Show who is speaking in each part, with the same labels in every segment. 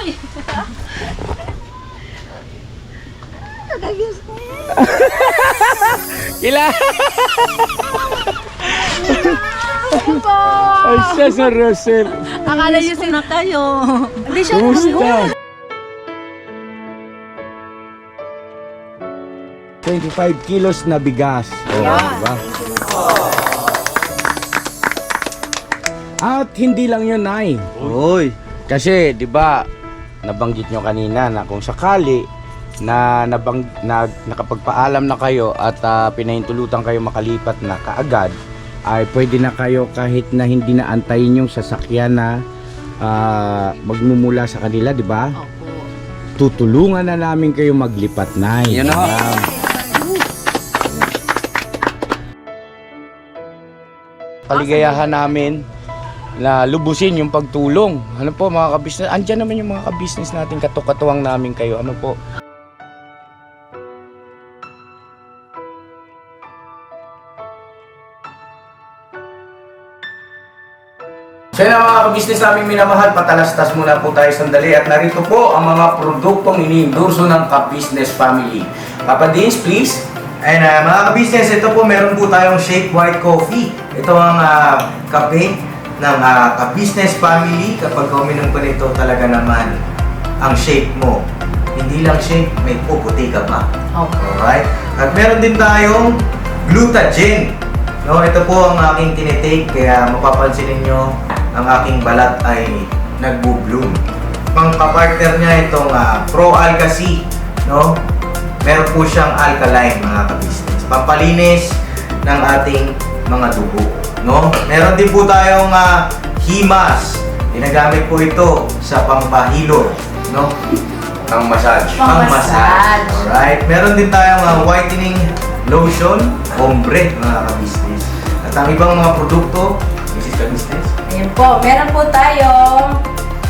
Speaker 1: Ay!
Speaker 2: Ila!
Speaker 1: Ano po?
Speaker 2: Ay, siya sa Rosel.
Speaker 1: Akala niyo sino kayo. Hindi siya
Speaker 2: Kumusta? 25 kilos na bigas. Oh, diba? At hindi lang yun, Nay.
Speaker 3: Uy.
Speaker 2: Kasi, di ba, nabanggit nyo kanina na kung sakali na nakapagpaalam na kayo at pinahintulutan kayo makalipat na kaagad, ay pwede na kayo kahit na hindi na antayin yung sasakyan na magmumula sa kanila, di ba?
Speaker 1: Opo.
Speaker 2: Tutulungan na namin kayo maglipat, Nay.
Speaker 3: Yan na.
Speaker 2: Paligayahan namin na lubusin yung pagtulong. Ano po mga kabisnes? Andyan naman yung mga kabisnes natin, katukatuwang namin kayo. Ano po? So yun mga kabisnes namin minamahal, patalastas muna po tayo sandali at narito po ang mga produktong iniendorso ng Ka-Business Family. Papa Dins, please.
Speaker 4: Ayun mga ka-business, ito po meron po tayong Shake White Coffee. Ito ang kape ng Ka-Business Family. Kapag uminom ko nito talaga naman ang shake mo. Hindi lang shake, may puputi ka pa.
Speaker 1: Okay.
Speaker 4: Alright? At meron din tayong Glutagen. No, ito po ang aking tinitake kaya mapapansin niyo ang aking balat ay nagbo-bloom. Pang-partner niya itong Pro Alga C, no? Meron po siyang alkaline mga ka-business. Pampalinis ng ating mga dugo, no? Meron din po tayong Himas. Ginagamit po ito sa pampahilo, no?
Speaker 2: Pang-massage.
Speaker 4: Pang-massage. Alright. Meron din tayong whitening lotion, ombre mga ka-business. At ang ibang mga produkto, Mrs. Ka-business.
Speaker 5: Ayan po, meron po tayong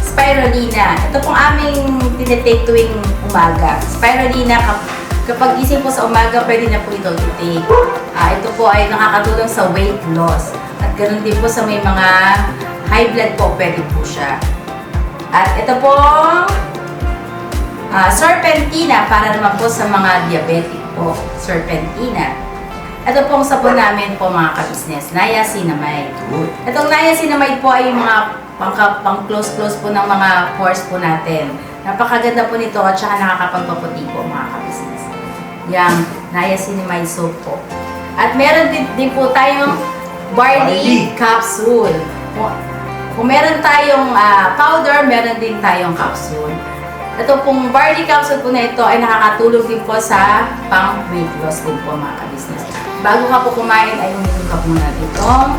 Speaker 5: spirulina. Ito pong aming tinitake tuwing umaga. Spirulina, kapag gising po sa umaga, pwede na po ito i-take. Ito po ay nakakatulong sa weight loss. At ganoon din po sa may mga high blood po, pwede po siya. At ito pong serpentina para naman po sa mga diabetic po. Serpentina. Ito pong sabon namin po mga ka-business, niacinamide. Itong niacinamide po ay mga pang-close-close po ng mga pores po natin. Napakaganda po nito at saka nakakapagpaputi po mga ka-business. Yang niacinamide soap po. At meron din po tayong barley capsule. Kung meron tayong powder, meron din tayong capsule. Ito pong barley capsule po na ito ay nakakatulong din po sa pang-weight loss din po mga ka-business. Bago ka po kumain ay uminom ka muna itong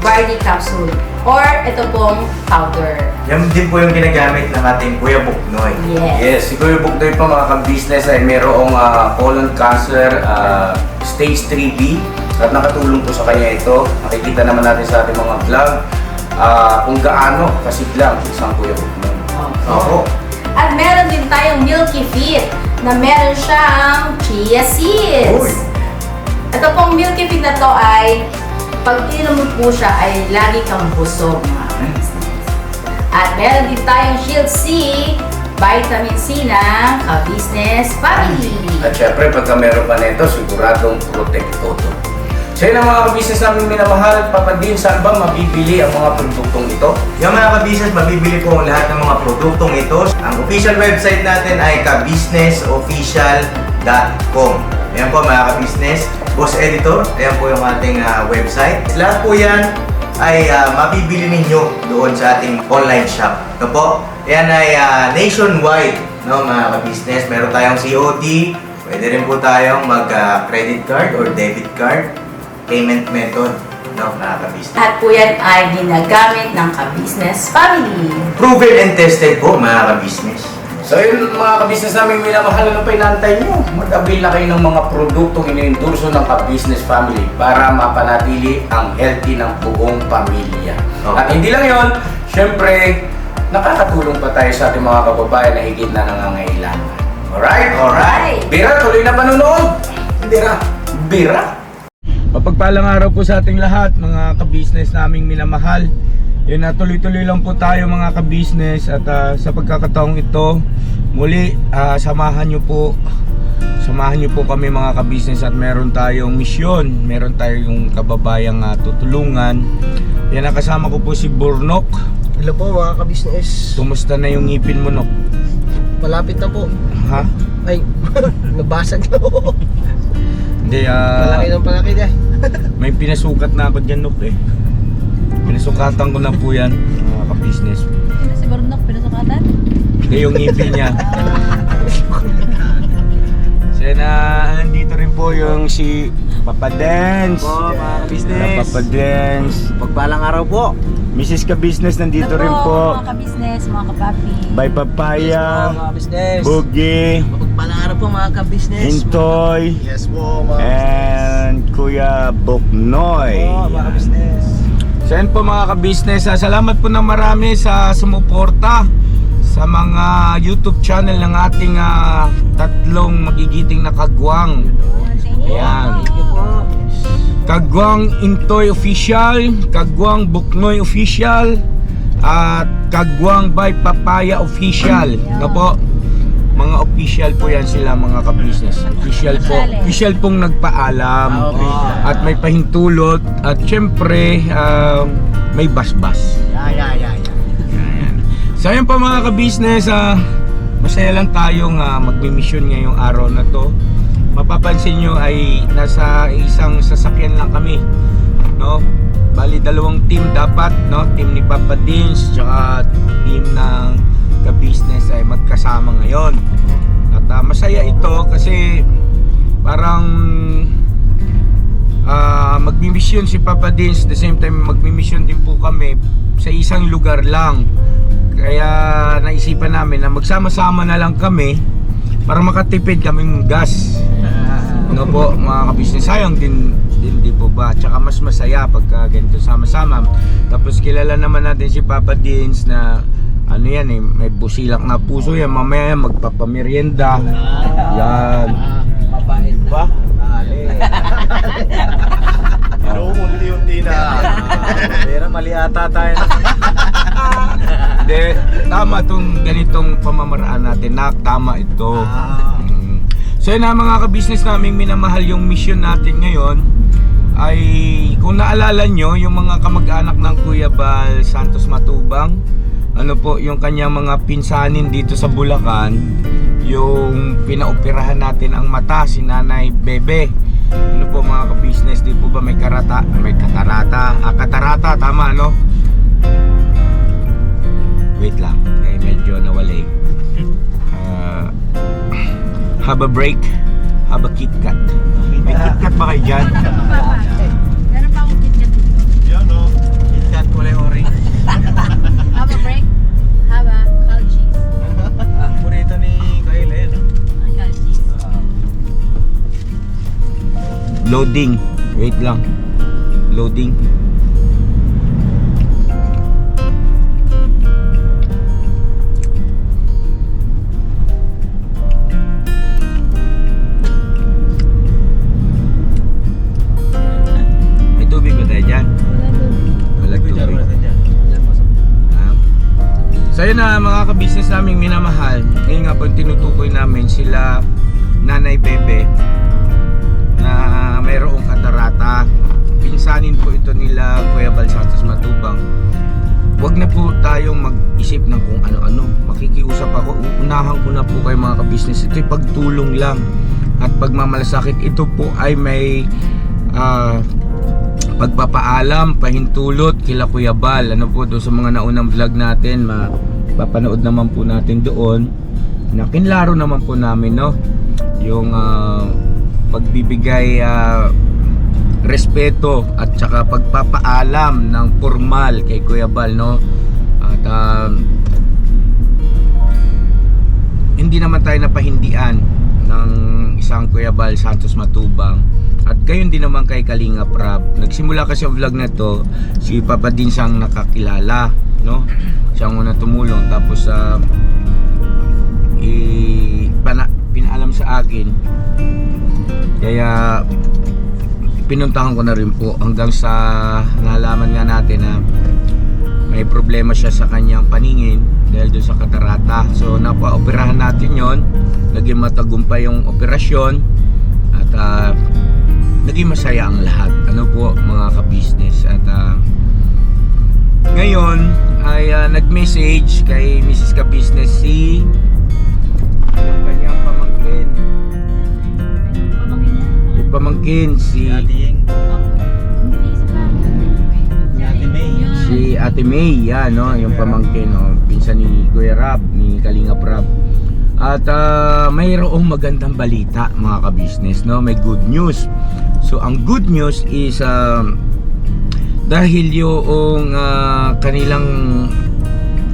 Speaker 5: barley capsule or ito pong powder.
Speaker 4: Yan din po yung ginagamit ng ating Kuya Buknoy.
Speaker 2: Yes, si Kuya Buknoy pa mga ka-business ay mayroong colon cancer stage 3B at nakatulong po sa kanya ito. Nakikita naman natin sa ating mga vlog kung gaano kasiglang isang Kuya Buknoy.
Speaker 4: Oo.
Speaker 5: At meron din tayong Milky Fit na meron siyang chia seeds.
Speaker 4: Uy.
Speaker 5: Ito pong Milky Fit na to ay pag ininom mo po siya ay lagi kang busog mga ka-business. At meron din tayong Shield C, vitamin C na Ka-Business Family.
Speaker 2: At syempre, pagka meron pa nito, siguradong protektodo. So yun ang mga ka-business namin minamahal. Papa Din, saan ba mabibili ang mga produktong ito?
Speaker 4: Yung mga ka-business, mabibili po ang lahat ng mga produktong ito. Ang official website natin ay kabusinessofficial.com. Ayan po mga ka-business. Boss Editor, ayan po yung ating website. Lahat po yan ay mabibili ninyo doon sa ating online shop. Ito po, ayan ay nationwide, no, mga ka-business. Meron tayong COD, pwede rin po tayong mag-credit card or debit card payment method, no, mga ka-business.
Speaker 5: At po yan ay ginagamit ng Ka-Business Family.
Speaker 4: Proven and tested po, mga ka-business.
Speaker 2: So yun mga ka-business namin minamahal, ano pa inaantay nyo? Mag-avail na kayo ng mga produktong iniendorso ng Ka-Business Family para mapanatili ang healthy ng buong pamilya.
Speaker 4: Okay.
Speaker 2: At hindi lang yon, syempre, nakakatulong pa tayo sa ating mga kababayan na higit na nangangailangan. Alright?
Speaker 5: Alright.
Speaker 2: Bira, tuloy na panonood! Bira! Mapagpalang araw po sa ating lahat, mga ka-business naming minamahal. Yun na, tuloy-tuloy lang po tayo mga ka-business. At sa pagkakataong ito, muli samahan nyo po kami mga ka-business. At meron tayong misyon, meron tayong kababayang tutulungan. Yan, kasama ko po si Burnok.
Speaker 3: Hello po mga ka-business.
Speaker 2: Kumusta na yung ngipin mo, Nok?
Speaker 3: Malapit na po.
Speaker 2: Ha?
Speaker 3: Ay, nabasag na po.
Speaker 2: Hindi,
Speaker 3: Palaki na.
Speaker 2: may pinasukat na ako dyan, Nok, eh. Pinasukatan ko na po yan, mga ka-business.
Speaker 1: Sino si Burnok? Pinasukatan?
Speaker 2: Hindi, yung ngipin niya. So nandito rin po yung si Papa Dance.
Speaker 3: Po mga ka-business.
Speaker 2: Papa Dance.
Speaker 3: Pagpalang araw po.
Speaker 2: Mrs. Ka-business nandito
Speaker 1: Hello
Speaker 2: rin po.
Speaker 1: mga ka-business, mga kapapi.
Speaker 2: By Papaya,
Speaker 3: Mga ka-business.
Speaker 2: Boogie,
Speaker 3: Pagpalang araw po mga ka-business.
Speaker 2: Intoy,
Speaker 3: Yes po mga
Speaker 2: and Kuya Boknoy.
Speaker 3: po mga ka-business.
Speaker 2: So yan po mga ka-business, salamat po ng marami sa sumuporta sa mga YouTube channel ng ating tatlong magigiting na kagwang. Ayan.
Speaker 3: Thank you po.
Speaker 2: Kagwang Intoy Official, Kagwang Buknoy Official, at Kagwang by Papaya Official. No po? Mga official po yan sila mga ka-business. Official po. Official pong nagpaalam. At may pahintulot. At syempre, may basbas.
Speaker 3: Yeah.
Speaker 2: Ayan. So ayun po mga ka-business, masaya lang tayong magmi-mission ngayong araw na to. Mapapansin nyo ay nasa isang sasakyan lang kami, no? Bali dalawang team dapat, no? Team ni Papa Dins tsaka team ng ka-business ay magkasama ngayon. At masaya ito kasi parang magmi-mission si Papa Dins, the same time magmi-mission din po kami sa isang lugar lang. Kaya naisipan namin na magsama-sama na lang kami para makatipid kaming gas. No po mga ka-business, sayang din di po ba? Tsaka mas masaya pagka ganito sama-sama. Tapos kilala naman natin si Papa Dins na ano yan eh, may busilak na puso yan. Mamaya magpapamerienda. Yan.
Speaker 3: Mabait
Speaker 2: ba?
Speaker 3: Pero unti-unti na. Pero mali ata tayo.
Speaker 2: Hindi, tama tong ganitong pamamaraan natin. Tama ito. So yun na mga ka-business namin minamahal, yung mission natin ngayon ay kung naalala nyo yung mga kamag-anak ng Kuya Bal Santos Matubang, ano po yung kanyang mga pinsanin dito sa Bulacan, yung pinaoperahan natin ang mata, si Nanay Bebe. Ano po mga ka-business, di po ba may katarata, tama no? Wait lang, eh medyo nawala. Have a break, have a KitKat. May KitKat ba kayo dyan?
Speaker 1: Meron pa akong KitKat dito.
Speaker 3: Yan o. KitKat kulay orange.
Speaker 1: Have a break. Have a cold cheese.
Speaker 3: Burrito ni Kyle eh.
Speaker 1: Cold cheese.
Speaker 2: Loading, wait lang. Loading. So yun na mga ka-business naming minamahal. Ngayon nga po tinutukoy namin sila Nanay Bebe na mayroong katarata. Pinsanin po ito nila Kuya Bal Santos Matubang. Huwag na po tayong mag-isip ng kung ano-ano. Makikiusap ako, unahan ko na po kayo mga ka-business. Ito'y pagtulong lang at pagmamalasakit. Ito po ay may pagpapaalam, pahintulot kila Kuya Bal. Ano po doon sa mga naunang vlog natin, mapapanood naman po natin doon. Nakinlaro naman po namin, no? Yung pagbibigay respeto at saka pagpapaalam ng formal kay Kuya Bal, no? At hindi naman tayo napahindian ng isang Kuya Bal Santos Matubang. At gayon din naman kay Kalinga Prab. Nagsimula kasi ang vlog na to, si Papa Din siyang nakakilala, no? Siyang muna tumulong, tapos pinaalam sa akin. Kaya pinuntahan ko na rin po hanggang sa nalaman nga natin na may problema siya sa kanyang paningin dahil doon sa katarata. So napaoperahan natin yon, naging matagumpay yung operasyon at naging masaya ang lahat, ano po mga ka-business. At ngayon ay nag-message kay Mrs. Ka-business si yung kanyang pamangkin, yung pamangkin si Ate May, yan, no? Yung pamangkin, no? Pinsan ni Kuya Rab, ni Kalingap Rab. At mayroong magandang balita mga ka-business, no? May good news. So ang good news is dahil yung kanilang,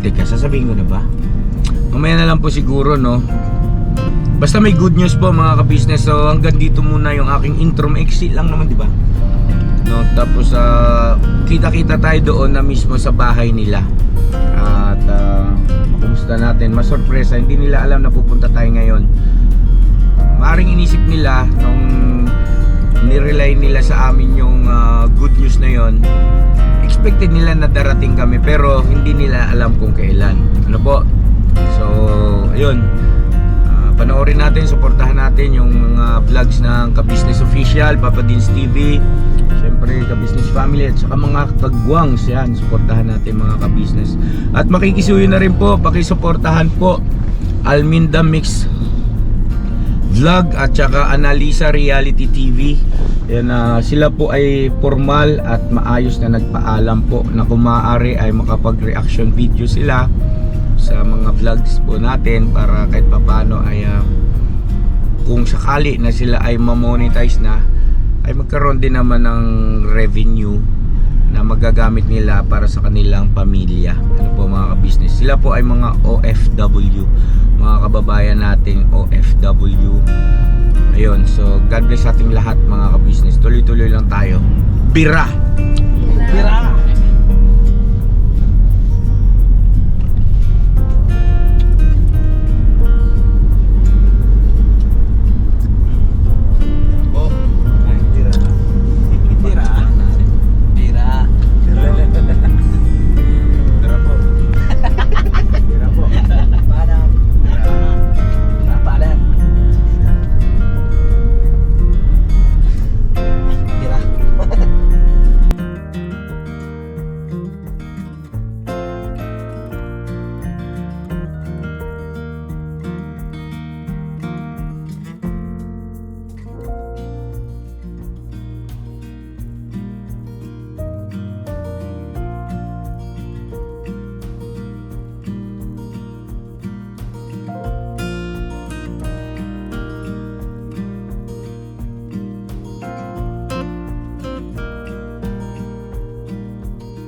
Speaker 2: teka, sasabihin ko na ba? Mamaya na lang po siguro, no? Basta may good news po mga ka-business. So hanggang dito muna yung aking intro. Maiksi lang naman, di ba? No, tapos kita-kita tayo doon na mismo sa bahay nila. At makumusta natin, masorpresa, hindi nila alam na pupunta tayo ngayon. Maaaring inisip nila nung nirelay nila sa amin yung good news na yon, expected nila na darating kami, pero hindi nila alam kung kailan. Ano po? So ayun, panoorin natin, suportahan natin yung mga vlogs ng Ka-Business Official, Papa Dins TV, syempre Ka-Business Family, at saka mga kagwangs yan. Suportahan natin mga ka-business. At makikisuyo na rin po, pakisuportahan po Alminda Mix Vlog at saka Analisa Reality TV. Yan, sila po ay formal at maayos na nagpaalam po na kung maaari ay makapag-reaction video sila sa mga vlogs po natin, para kahit papano ay kung sakali na sila ay ma-monetize na, ay magkaroon din naman ng revenue na magagamit nila para sa kanilang pamilya. Ano po mga ka-business, sila po ay mga OFW, mga kababayan nating OFW. Ayun, so God bless ating lahat mga ka-business. Tuloy-tuloy lang tayo. Bira! Bira!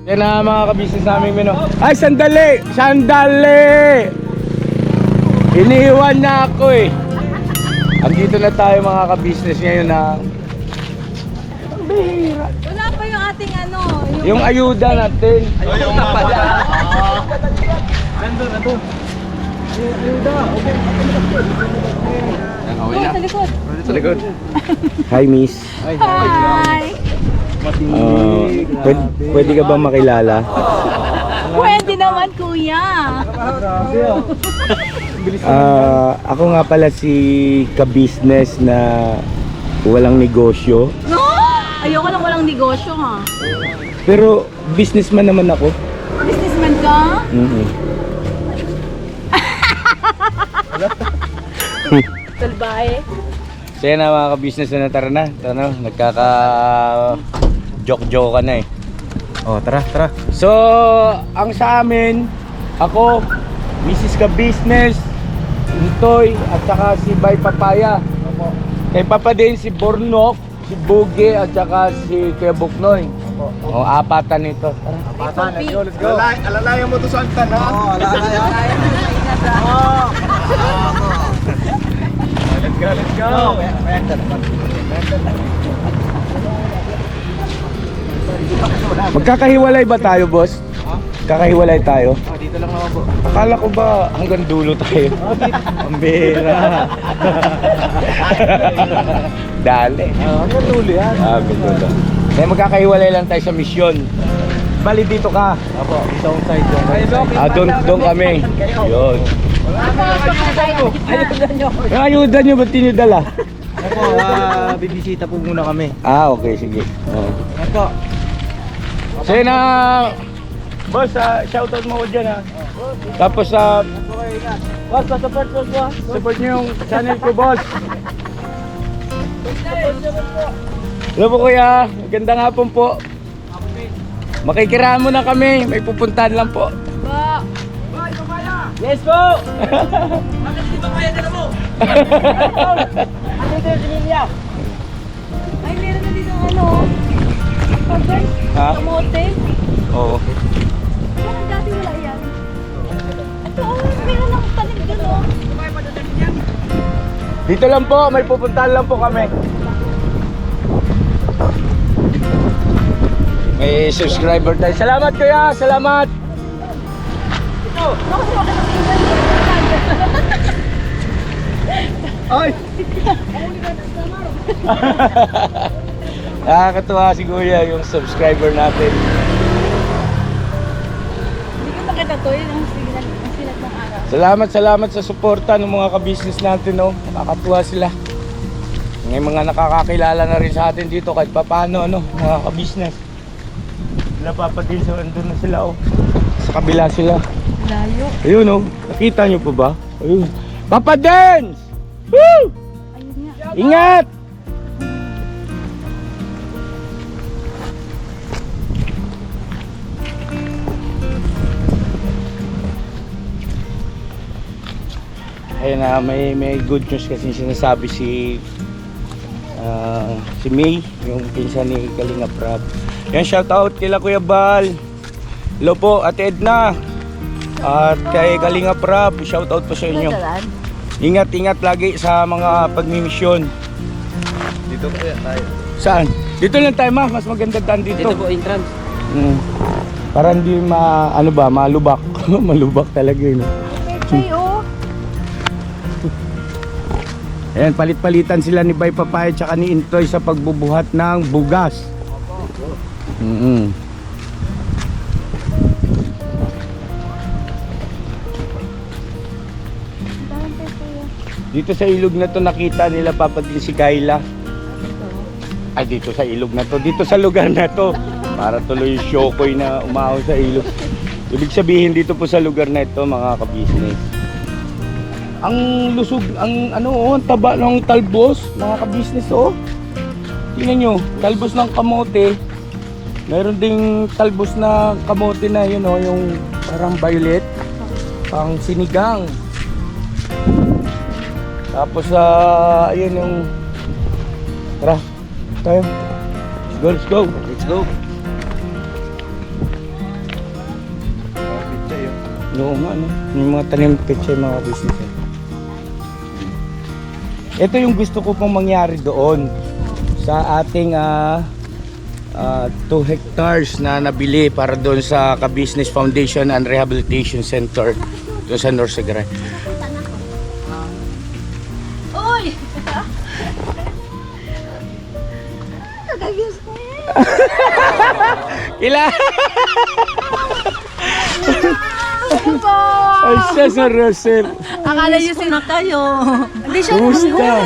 Speaker 2: Yan na mga ka-business namin mino. Ay, sandali! Sandali! Iniiwan na ako eh. Andito na tayo mga ka-business ngayon na bihira.
Speaker 1: Wala pa yung ating ano,
Speaker 2: Yung ayuda natin.
Speaker 3: Ayuda pala.
Speaker 2: Nandun, nandun. Ayuda, okay.
Speaker 1: Okay na. Sa likod.
Speaker 2: Sa likod. Hi, miss.
Speaker 1: Hi!
Speaker 2: Pwede ka ba makilala?
Speaker 1: Pwede naman, kuya.
Speaker 2: Ako nga pala si ka-business na walang negosyo.
Speaker 1: No! Ayoko lang walang negosyo, ha?
Speaker 2: Pero businessman naman ako.
Speaker 1: Businessman ka? Talbahe.
Speaker 2: So yan na mga ka-business na, tara na. Ano, nagkaka-joke-joke ka na eh.
Speaker 3: Oh, tara, tara.
Speaker 2: So, ang sa amin, ako, Mrs. Ka-business, Intoy, at saka si Bay Papaya. Kay Papa din si Bornok, si Buge, at saka si Kuya Buknoy. O, apatan ito.
Speaker 3: Apatan, let's go. Alalayan mo to sa antan, ha? Oo, alalayan. Let's go, let's go.
Speaker 2: Magkakahiwalay ba tayo, boss? Kakahiwalay tayo?
Speaker 3: Dito lang naman po.
Speaker 2: Akala ko ba hanggang dulo tayo? Pambira. Dali.
Speaker 3: Hanggang dulo yan.
Speaker 2: Hanggang dulo. Kaya magkakahiwalay lang tayo sa misyon. Bali dito ka.
Speaker 3: Apo, isang side yung
Speaker 2: Doon kami. Yun. Ayudan nyo, ba't tinidala?
Speaker 3: Apo, bibisita po muna kami.
Speaker 2: Okay, sige.
Speaker 3: Apo.
Speaker 2: Sige na. Boss, shoutout mo ko dyan ha. Tapos boss, support boss mo. Support nyo yung channel ko, boss. Hello po kuya, magandang hapon po. Makikiraan mo na kami, may pupuntahan lang po. Yes po! Bakit di ba kaya na mo? Ano dito si Lilia?
Speaker 1: Ay, meron na dito ano? Pagod?
Speaker 2: Ha?
Speaker 1: Kamote?
Speaker 2: Oo.
Speaker 1: Parang dati wala yan. Ito, meron ng tanim dun, oh.
Speaker 2: Dito lang po, may pupuntahan lang po kami. May subscriber tayo. Salamat kuya, salamat. Ay! Nakakatuwa si kuya yung subscriber natin.
Speaker 1: Hindi ko nakita to, yun ang silat ng araw.
Speaker 2: Salamat sa suporta ng mga ka-business natin, no. Nakakatuwa sila. May mga nakakakilala na rin sa atin dito kahit papaano, ano, mga ka-business. Sila papadil sa andun na sila, oh. Sa kabila sila.
Speaker 1: Layo.
Speaker 2: Ayun, oh. Nakita nyo po ba? Ayun. Papa Dance! Woo!
Speaker 1: Ayun nga.
Speaker 2: Ingat! Ayun na, may good news kasi sinasabi si May, yung pinsan ni Kalinga Prab. Yan, shout out kila Kuya Bal. Hello po, Ate Edna. At kay Kalinga Prab, shout out po sa inyo. Ingat lagi sa mga pagmimisyon.
Speaker 3: Dito po yan tayo.
Speaker 2: Saan? Dito lang tayo ma, mas maganda daan dito.
Speaker 3: Dito po entrance.
Speaker 2: Para hindi malubak. Malubak talaga yun.
Speaker 1: Pechay, oh.
Speaker 2: Ayan, palit-palitan sila ni Bay Papay at ni Intoy sa pagbubuhat ng bugas. Dito sa ilog na to nakita nila papadin si Kayla. Ay, dito sa ilog na to. Dito sa lugar na to. Para tuloy yung Shokoy na umahon sa ilog. Ibig sabihin dito po sa lugar na ito, mga ka-business. Ang lusog, ang taba ng talbos, mga ka-business, oh. Tingnan nyo, talbos ng kamote. Meron ding talbos na kamote na yun, oh, yung parang violet, pang sinigang. Tapos, ayun yung, tara, tayo. Let's go.
Speaker 3: Let's go.
Speaker 2: Oo nga, no? Yung mga tanim picture, mga business. Ito yung gusto ko pong mangyari doon sa ating 2 hectares na nabili para doon sa Ka-Business Foundation and Rehabilitation Center doon sa North Sagray.
Speaker 1: Uy! Nagagis ko yan.
Speaker 2: Kila!
Speaker 1: Ano ba?
Speaker 2: Ay siya sa Rosel.
Speaker 1: Akala niyo sino tayo. Hindi siya.
Speaker 2: Kumusta?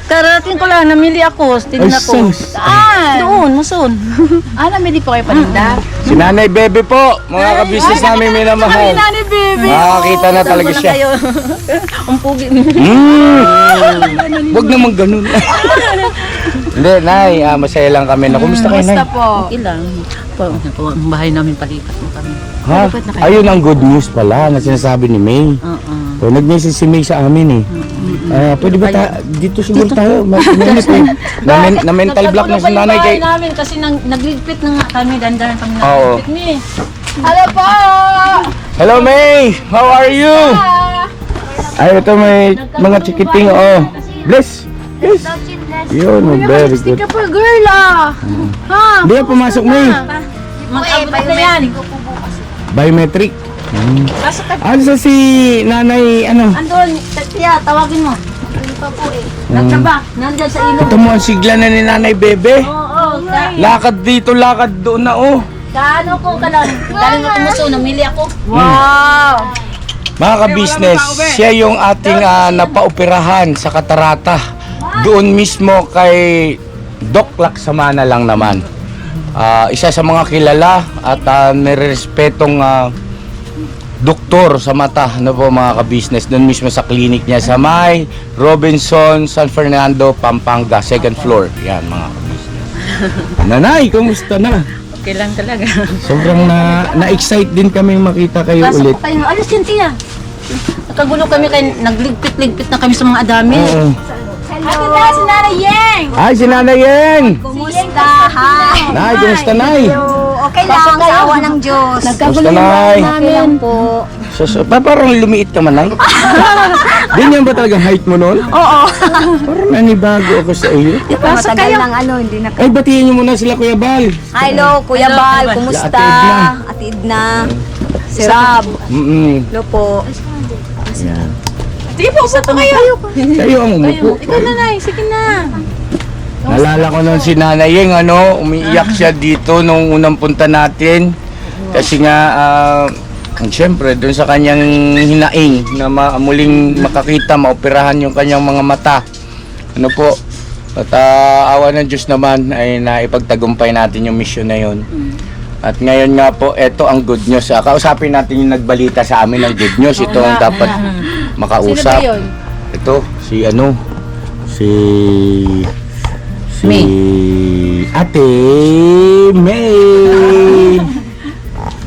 Speaker 1: Karating ko lang, namili ako. Tinignan
Speaker 2: Ay,
Speaker 1: ko.
Speaker 2: sus.
Speaker 1: Doon, masun. Namili po kayo paninda?
Speaker 2: Si Nanay Bebe po, mga ka-business namin minamahal.
Speaker 1: Nani, baby.
Speaker 2: Nakakita na talaga siya.
Speaker 1: Ang pugi.
Speaker 2: Huwag naman ganun. Hindi, Nay, masaya lang kami na. Kumusta kayo, Nay?
Speaker 1: Basta po.
Speaker 6: Okay lang. Ang bahay namin palipat mo kami.
Speaker 2: Ha? Ayun ang good news pala na sinasabi ni May. So, nag-message si May sa amin eh. Pwede ba dito siguro tayo? Mainit eh. Na mental block na si nanay kay...
Speaker 6: namin kasi nagligpit na nga kami. Dandaran kami
Speaker 2: Oo.
Speaker 6: nagligpit ni.
Speaker 1: Hello po!
Speaker 2: Hello May! How are you? Ay, ito may mga chikiting, oh. Bless! Yes! Yun, oh, very good.
Speaker 1: Ka pa, girl Ha?
Speaker 2: Hindi yan pumasok, May.
Speaker 6: Mag-abot na yan.
Speaker 2: Biometric.
Speaker 6: Pasok ka.
Speaker 2: Ano sa si nanay, ano?
Speaker 6: Andun, tiya, tawagin mo. Hindi pa po eh. Nagtaba. Nandyan sa ilog.
Speaker 2: Ito mo ang sigla na ni Nanay Bebe.
Speaker 6: Oo.
Speaker 2: Lakad dito, lakad doon na, oh.
Speaker 6: Kaano ko ka lang. Galing ako muso, namili ako.
Speaker 1: Wow!
Speaker 2: Mga ka-business, siya yung ating napaoperahan sa Catarata. Doon mismo kay Doc Laksamana lang naman. Isa sa mga kilala at nirespetong doktor sa mata, ano po mga ka-business, doon mismo sa clinic niya sa May Robinson, San Fernando, Pampanga, second floor. Yan mga ka-business. Nanay, kumusta na?
Speaker 6: Okay lang talaga.
Speaker 2: Sobrang na-excite din kami makita kayo ulit.
Speaker 6: Pasok kayo. Alis yan, tiya. Nakagulo kami kay nagligpit-ligpit na kami sa mga adami.
Speaker 2: Oo.
Speaker 1: Ate na, si Nanay Yeng!
Speaker 2: Ay, si Nanay Yeng!
Speaker 1: Kumusta? Hi!
Speaker 2: Nay, kumusta Nay?
Speaker 1: Okay lang, sa awa ng Diyos.
Speaker 2: Kumusta Nay?
Speaker 1: Okay lang po.
Speaker 2: Parang lumiit ka man Nay. Ganyan ba talaga height mo noon?
Speaker 1: Oo.
Speaker 2: Parang nanibago ako sa iyo.
Speaker 1: Matagal lang hindi na.
Speaker 2: Ay, batiin niyo muna sila Kuya Bal.
Speaker 1: Hello, Kuya
Speaker 6: Hello,
Speaker 1: Bal,
Speaker 6: Kuya Bal.
Speaker 1: kumusta?
Speaker 2: Ate Edna.
Speaker 1: Ate Edna. Si Rob. Hello po.
Speaker 2: Yan.
Speaker 1: Sige po, upo kayo.
Speaker 2: Kayo ang umupo.
Speaker 1: Ikaw na, Nay. Sige na.
Speaker 2: Nalala ko noon si Nanay Yeng, umiiyak siya dito nung unang punta natin. Kasi nga, siyempre, doon sa kanyang hinaing na muling makakita, maoperahan yung kanyang mga mata. Ano po, at awa ng Diyos naman ay naipagtagumpay natin yung mission na yun. At ngayon nga po, eto ang good news. Kausapin natin yung nagbalita sa amin ng good news. Ito ang dapat makausap. Ito, si Ate May.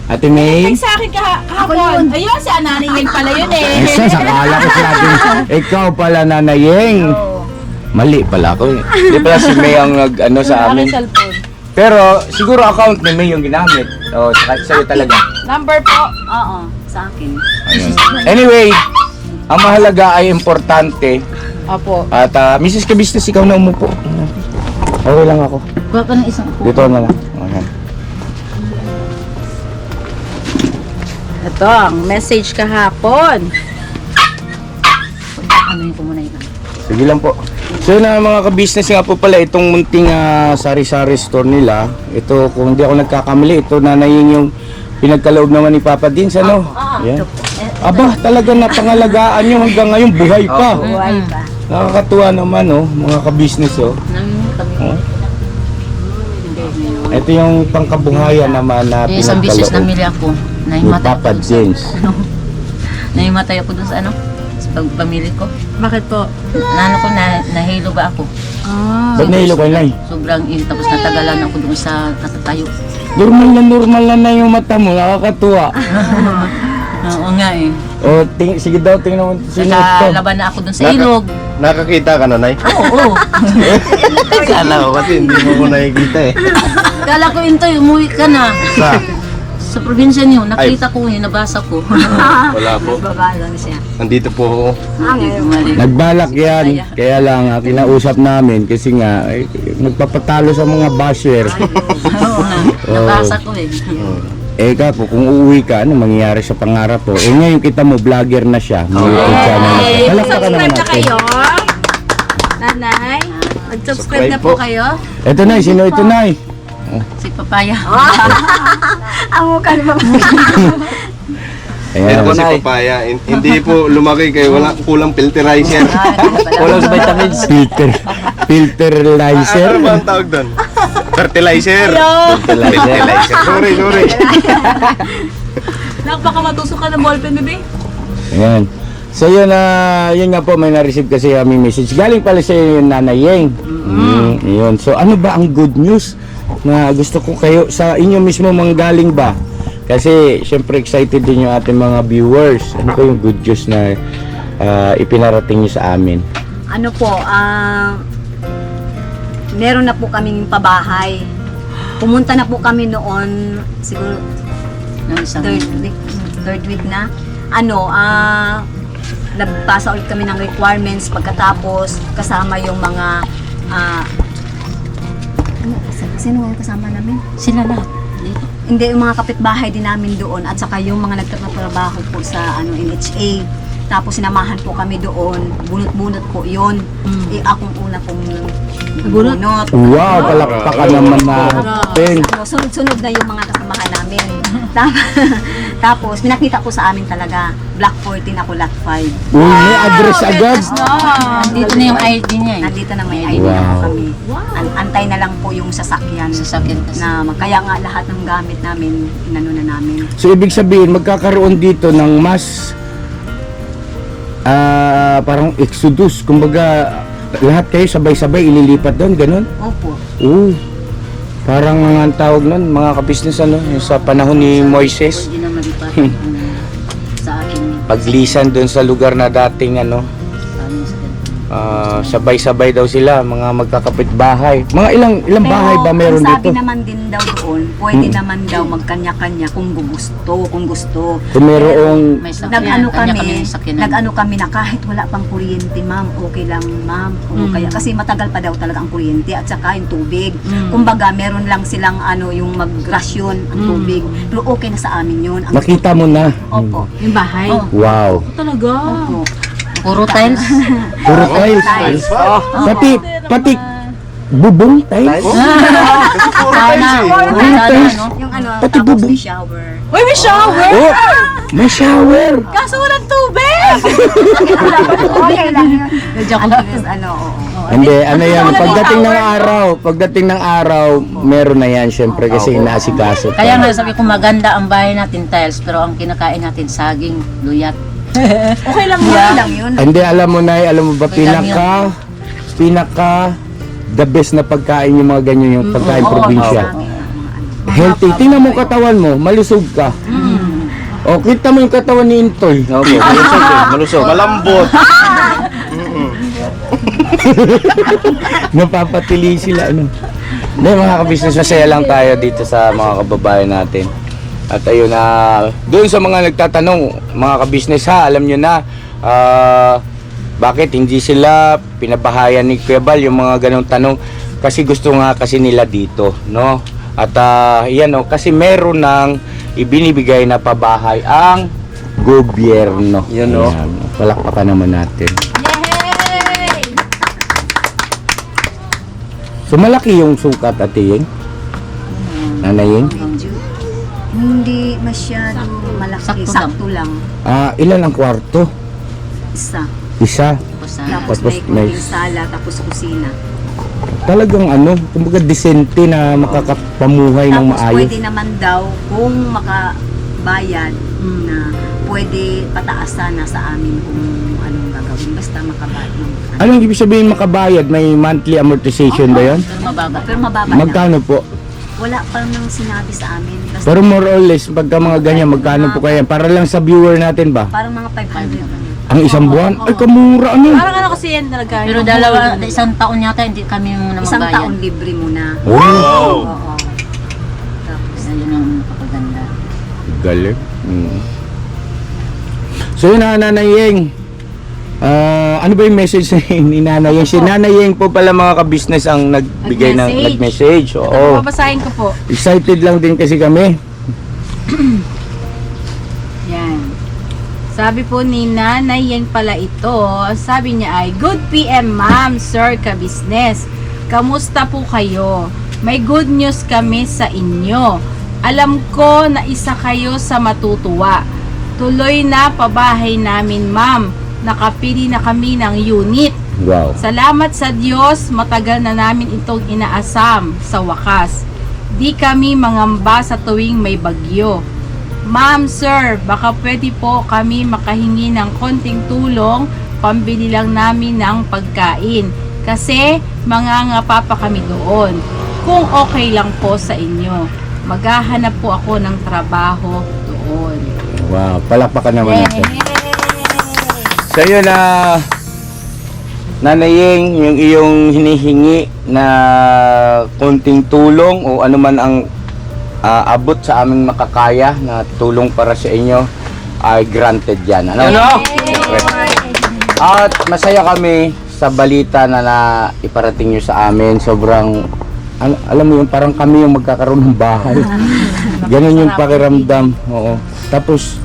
Speaker 2: Ate May.
Speaker 1: Sa akin kahapon. Ayun, si Nanay Yeng pala yun eh.
Speaker 2: Ay, sus, akala ko si Ate. Ikaw pala, Nanay Yeng. Mali pala ako. Hindi pala si May ang sa amin. Pero siguro account ni May yung ginamit. O, sa'yo talaga.
Speaker 1: Number po.
Speaker 6: Oo, sa akin.
Speaker 2: Ayun. Anyway, ang mahalaga ay importante.
Speaker 1: Opo.
Speaker 2: At Mrs. Ka-Business, ikaw na umupo. Okay lang ako.
Speaker 6: Kuha ka ng isang upo.
Speaker 2: Dito na lang. Ayan.
Speaker 1: Ito, ang message kahapon.
Speaker 6: Ano yung muna yun?
Speaker 2: Sige lang po. So na mga ka-business nga po pala, itong munting sari-sari store nila, ito kung hindi ako nagkakamali, ito nanayin yung pinagkaloob naman ni Papa Dins, ano? Yan. Aba, talaga napangalagaan nyo hanggang ngayon, buhay pa.
Speaker 1: Buhay pa.
Speaker 2: Nakakatuwa naman, mga ka-business, Ito yung pangkabuhayan naman na
Speaker 6: Yung isang business
Speaker 2: pinagkaloob
Speaker 6: namili ako.
Speaker 2: ni
Speaker 6: Nahimatay
Speaker 2: Papa
Speaker 6: ako dun sa,
Speaker 2: Dins.
Speaker 6: nahimatay ako dun sa sa pagpamili ko.
Speaker 1: Bakit po?
Speaker 6: Ko nahilo ba ako?
Speaker 2: Ba't nahilo kayo, Nay?
Speaker 6: Sobrang init tapos natagalan ako dun sa katatayo.
Speaker 2: Normal na yung mata mo, nakakatuwa.
Speaker 6: Oo nga eh.
Speaker 2: O, sige daw, tingnan mo sino ito.
Speaker 6: Nakalaban na ako dun sa ilog.
Speaker 3: Nakakita ka na, Nay?
Speaker 6: Oo.
Speaker 3: Kala ko kasi hindi mo ko nakikita eh.
Speaker 6: Kala ko ito, umuwi ka na. Sa probinsya niyo, nakita ko yun, nabasa ko.
Speaker 3: Wala po.
Speaker 1: Babalo na siya.
Speaker 3: Nandito po ako.
Speaker 2: Nagbalak yan, kaya lang kinausap namin kasi nga nagpapatalo sa mga basher.
Speaker 6: Oo nga, nabasa ko eh.
Speaker 2: Ka po, kung uuwi ka, ano mangyayari sa pangarap po? Ngayon kita mo, vlogger na siya. May YouTube channel na siya. Palakpakan naman
Speaker 1: Subscribe na
Speaker 2: natin.
Speaker 1: kayo. Nanay, mag-subscribe na po kayo.
Speaker 2: Ito na, sino ito na?
Speaker 6: Si Papaya.
Speaker 1: Ang mukha ni Mama.
Speaker 3: Pero
Speaker 2: Ayan.
Speaker 3: po si Papaya, hindi po lumaki kayo, wala kulang filterizer. Kulang sa vitamins.
Speaker 2: Filterizer.
Speaker 3: Ano ba ang tawag doon? Fertilizer. Fertilizer. Sorry.
Speaker 1: Baka matusok ka ng ballpen, bebe.
Speaker 2: Ayan. So yun nga po, may na-receive kasi aming message. Galing pala sa yung Nanay Yeng. Yun. So ano ba ang good news na gusto ko kayo sa inyo mismo manggaling ba? Kasi syempre excited din yung ating mga viewers. Ano ba yung good news na ipinarating nyo sa amin?
Speaker 7: Ano po, meron na po kaming pabahay. Pumunta na po kami noon, siguro
Speaker 6: Ng isang
Speaker 7: third week na. Nagpasa ulit kami ng requirements pagkatapos kasama yung mga sino yung kasama namin?
Speaker 6: sila lahat. Dito.
Speaker 7: Hindi, yung mga kapitbahay din namin doon at saka yung mga nagtatrabaho po sa NHA. Tapos sinamahan po kami doon, bunot-bunot po yun. Akong una pong bunot.
Speaker 2: Wow, palakpakan naman natin.
Speaker 7: Sunod-sunod na yung mga kasamahan tindahan namin. Tapos, pinakita ko sa amin talaga, Block 14 ako, Lot 5.
Speaker 2: Uy, may address agad.
Speaker 6: Dito na yung ID niya eh.
Speaker 7: Nandito na may ID na po kami. Antay na lang po yung sasakyan.
Speaker 6: Sasakyan kasi.
Speaker 7: Kaya nga lahat ng gamit namin, inano na namin.
Speaker 2: So ibig sabihin magkakaroon dito ng mas parang exodus, kumbaga lahat kayo sabay-sabay ililipat doon, ganun?
Speaker 7: Opo.
Speaker 2: Parang mga tawag nun, mga kabisnes ano, yung sa panahon ni Moises,
Speaker 6: Pwede na malipat sa akin.
Speaker 2: paglisan doon sa lugar na dating ano,
Speaker 6: Sa amin sa
Speaker 2: sabay-sabay daw sila, mga magkakapit bahay. Mga ilang bahay ba meron
Speaker 7: ang sabi
Speaker 2: dito?
Speaker 7: naman din daw doon, pwede naman daw magkanya-kanya kung gusto.
Speaker 2: Kung merong
Speaker 6: May sakyan.
Speaker 7: Nag-ano
Speaker 6: Kanya
Speaker 7: kami,
Speaker 6: ng sakyanan.
Speaker 7: nag-ano kami na kahit wala pang kuryente, ma'am, okay lang, ma'am. Kaya kasi matagal pa daw talaga ang kuryente at saka yung tubig. Kumbaga, meron lang silang yung magrasyon ang tubig. Pero okay na sa amin yun.
Speaker 2: nakita mo na.
Speaker 7: Opo.
Speaker 1: Yung bahay.
Speaker 7: Oh.
Speaker 2: Wow.
Speaker 1: Talaga.
Speaker 7: Opo.
Speaker 6: Puro tiles.
Speaker 2: Puro tiles. Pati bubong tiles.
Speaker 3: Kasi puro tiles eh.
Speaker 2: tiles.
Speaker 7: Yung
Speaker 2: Pati
Speaker 7: tapos
Speaker 2: bubong.
Speaker 7: may shower.
Speaker 1: Uy, may shower!
Speaker 2: Oh, may shower.
Speaker 1: Kaso walang tubig!
Speaker 7: Okay lang yun. Oo.
Speaker 2: Hindi, ano yan, pagdating ng araw, meron na yan, syempre, kasi inaasikaso.
Speaker 6: Kaya nga sabi ko maganda ang bahay natin tiles pero ang kinakain natin saging, luyat.
Speaker 1: Okay lang
Speaker 7: Okay
Speaker 1: yan.
Speaker 7: lang yun.
Speaker 2: Hindi, alam mo na, alam mo ba,
Speaker 6: Okay lang
Speaker 2: pinaka, the best na pagkain yung mga ganyan, yung pagkain probinsya. Healthy. Tingnan mo katawan mo, malusog ka. O, kita mo yung katawan ni Intoy.
Speaker 3: Opo, malusog. Malambot.
Speaker 2: Napapatili sila, ano. Hindi, mga kabisnes, masaya lang tayo dito sa mga kababayan natin. At ayun na, doon sa mga nagtatanong, mga kabisnes ha, alam nyo na, bakit hindi sila pinabahayan ni Kuya Bal yung mga ganong tanong? Kasi gusto nga kasi nila dito, no? At yan o, kasi meron ng ibinibigay na pabahay ang gobyerno.
Speaker 3: Yan, no?
Speaker 2: Ayan, palakpakan naman natin. So malaki yung sukat, Ate Yeng? Nanay Yeng?
Speaker 7: Medyo hindi masyado malaki.
Speaker 6: Sakto lang.
Speaker 7: Sakto lang.
Speaker 2: Ilan ang kwarto?
Speaker 7: Isa.
Speaker 2: Isa.
Speaker 7: Tapos
Speaker 2: Tapos
Speaker 7: may
Speaker 2: may-
Speaker 7: kunting sala, tapos kusina.
Speaker 2: Talagang ano, kumbaga decente na makakapamuhay ng
Speaker 7: Tapos
Speaker 2: maayos.
Speaker 7: pwede naman daw kung makabayad na pwede pataasan na sa amin kung anong gagawin. Basta makabayad.
Speaker 2: Anong ibig sabihin makabayad? May monthly amortization ba yun?
Speaker 6: Pero mababa.
Speaker 7: Pero mababa lang.
Speaker 2: Magkano po?
Speaker 7: Wala pa nang sinabi sa amin. Basta
Speaker 2: Pero more or less, pagka mga ganyan, magkano po kaya? Para lang sa viewer natin ba?
Speaker 7: parang mga 500.
Speaker 2: Ang isang buwan? Ay, kamura ano?
Speaker 1: Parang ano kasi yan talaga.
Speaker 6: Pero isang taon yata hindi kami muna
Speaker 7: Isang
Speaker 6: magbayad.
Speaker 7: taon libre muna.
Speaker 2: Wow!
Speaker 7: Oo. Tapos,
Speaker 6: Ayun ang napakaganda.
Speaker 2: Galing. So yun na, Nanay Yeng. Ano ba yung message ni Nanay Yeng? Si Nanay Yeng po pala mga kabisnes ang nagbigay ng nag-message. Oo.
Speaker 1: Babasahin ko po.
Speaker 2: Excited lang din kasi kami.
Speaker 1: Yan. Sabi po ni Nanay Yeng pala ito, sabi niya ay, Good PM ma'am, sir, kabisnes. Kamusta po kayo? May good news kami sa inyo. Alam ko na isa kayo sa matutuwa. Tuloy na pabahay namin ma'am. Nakapili na kami ng unit.
Speaker 2: Wow.
Speaker 1: Salamat sa Diyos, matagal na namin itong inaasam sa wakas. Di kami mangamba sa tuwing may bagyo. Ma'am, sir, baka pwede po kami makahingi ng konting tulong, pambili lang namin ng pagkain. Kasi mangangapa pa kami doon. Kung okay lang po sa inyo, maghahanap po ako ng trabaho doon.
Speaker 2: Wow. Palakpakan naman natin. So yun na, Nanay Yeng, yung iyong hinihingi na konting tulong o anuman ang abot sa aming makakaya na tulong para sa inyo ay granted yan. Ano? At masaya kami sa balita na iparating nyo sa amin. Sobrang, alam mo yun, parang kami yung magkakaroon ng bahay. Ganun yung pakiramdam. Oo. Tapos,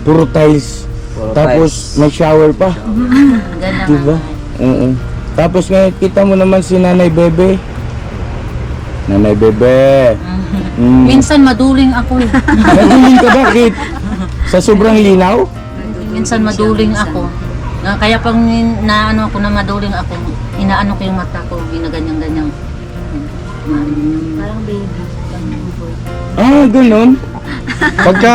Speaker 2: puro tiles. Tapos, may shower pa.
Speaker 6: Ganda
Speaker 2: Diba? Oo. Tapos ngayon, kita mo naman si Nanay Bebe. Nanay Bebe.
Speaker 6: Minsan maduling ako.
Speaker 2: Naguling ka bakit? Sa sobrang linaw?
Speaker 6: Minsan maduling ako. Kaya pag naano ako na maduling ako, inaano ko yung mata ko, ginaganyan-ganyan.
Speaker 7: Parang baby.
Speaker 2: Ah, ganun. Pagka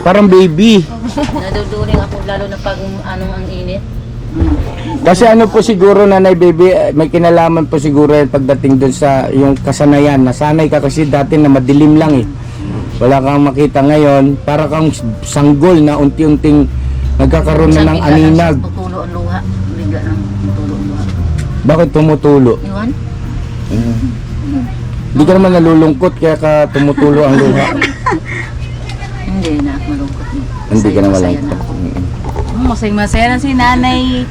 Speaker 2: parang baby.
Speaker 6: Naduduling ako lalo na pag anong ang init.
Speaker 2: Kasi ano po siguro Nanay Baby, may kinalaman po siguro yan pagdating dun sa yung kasanayan. Nasanay ka kasi dati na madilim lang eh. Wala kang makita ngayon, para kang sanggol na unti-unting nagkakaroon na ng aninag.
Speaker 6: Tutulo ang luha. Bigla lang tutulo ang luha.
Speaker 2: Bakit tumutulo?
Speaker 6: Iwan?
Speaker 2: Hindi ka naman nalulungkot kaya ka tumutulo ang luha.
Speaker 6: Hindi na ako malungkot.
Speaker 2: Hindi ka na
Speaker 6: Masaya
Speaker 2: malungkot.
Speaker 6: ako.
Speaker 1: Masaya na si Nanay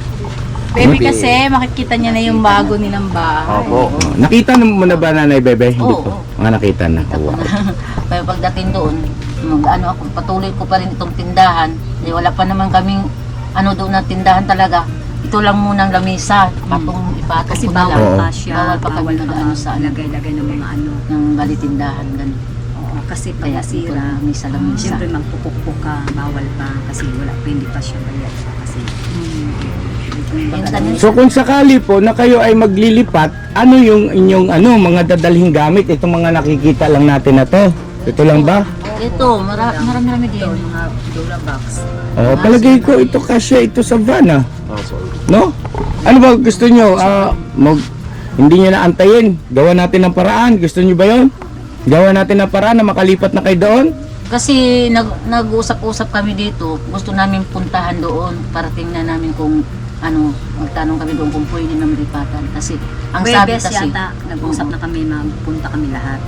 Speaker 1: Bebe kasi makikita niya na yung bago nilang bahay.
Speaker 2: Opo. Nakita mo na ba Nanay Bebe? Hindi
Speaker 6: Oo.
Speaker 2: po. Nakita na. Wow.
Speaker 6: Kaya pagdating doon, ano ako, patuloy ko pa rin itong tindahan. Wala pa naman kaming ano doon na tindahan talaga. Ito lang munang lamisa, ipatong
Speaker 7: Kasi
Speaker 6: ko na lang.
Speaker 7: bawal
Speaker 2: Oo.
Speaker 7: pa siya.
Speaker 6: Bawal pa kami nag-ano sa ano,
Speaker 7: lagay-lagay ng mga ano.
Speaker 6: ng balitindahan, ganun.
Speaker 7: Oo, kasi pag
Speaker 6: Kaya ito
Speaker 7: nasira,
Speaker 6: lang, lamisa.
Speaker 7: siyempre magpupukpuk ka, bawal pa. Kasi wala pa, hindi pa siya bayad. Kasi,
Speaker 6: Minsan yun,
Speaker 2: So kung sakali po na kayo ay maglilipat, ano yung inyong mga dadalhing gamit? Itong mga nakikita lang natin na to. Ito lang ba?
Speaker 6: ito, marami-rami din.
Speaker 7: ito, mga Dora box.
Speaker 2: Oh, palagay ko ito kasya ito sa van ah. No? Ano ba gusto nyo? Hindi nyo na antayin. Gawa natin ng paraan. Gusto nyo ba yun? Gawa natin ng paraan na makalipat na kayo doon?
Speaker 6: Kasi nag-usap-usap kami dito, gusto namin puntahan doon para tingnan namin kung magtanong kami doon kung pwede naman lipatan. Kasi ang sabi
Speaker 7: Webes
Speaker 6: kasi,
Speaker 7: yata, nag-usap na kami, magpunta kami lahat.